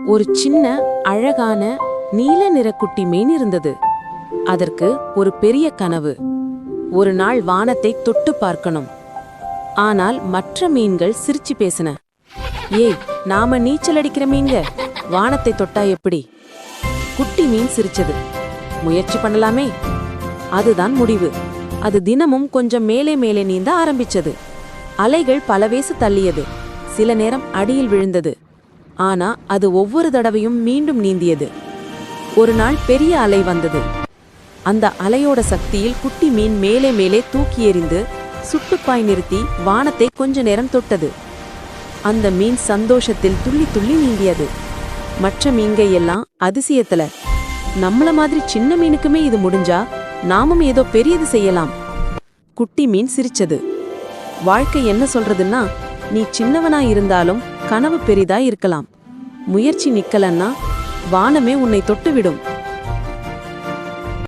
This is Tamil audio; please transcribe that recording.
ஒரு சின்ன அழகான நீல நிற குட்டி மீன் இருந்தது. அதற்கு ஒரு பெரிய கனவு. ஒரு நாள் வானத்தை தொட்டு பார்க்கணும். ஆனால் மற்ற மீன்கள் சிரிச்சு பேசின. ஏய், நாம நீச்சல் அடிக்கிற மீன்க வானத்தை தொட்டா எப்படி? குட்டி மீன் சிரிச்சது. முயற்சி பண்ணலாமே. அதுதான் முடிவு. அது தினமும் கொஞ்சம் மேலே மேலே நீந்த ஆரம்பிச்சது. அலைகள் பலவேசு தள்ளியது. சில நேரம் அடியில் விழுந்தது. ஆனா அது ஒவ்வொரு தடவையும் மீண்டும் நீந்தியது. ஒரு நாள் பெரிய அலை வந்தது. அந்த அலையோட சக்தியில் குட்டி மீன் மேலே மேலே தூக்கி எறிந்து சுட்டுப்பாய் நிறுத்தி வானத்தை கொஞ்ச நேரம் தொட்டது. அந்த மீன் சந்தோஷத்தில் துள்ளி துள்ளி நீந்தியது. மற்ற மீன்கள் எல்லாம் அதிசயத்துல, நம்மள மாதிரி சின்ன மீனுக்குமே இது முடிஞ்சா நாமும் ஏதோ பெரியது செய்யலாம். குட்டி மீன் சிரிச்சது. வாழ்க்கை என்ன சொல்றதுன்னா, நீ சின்னவனா இருந்தாலும் கனவு பெரிதா இருக்கலாம். முயற்சி நிக்கலன்னா வானமே உன்னை தொட்டுவிடும்.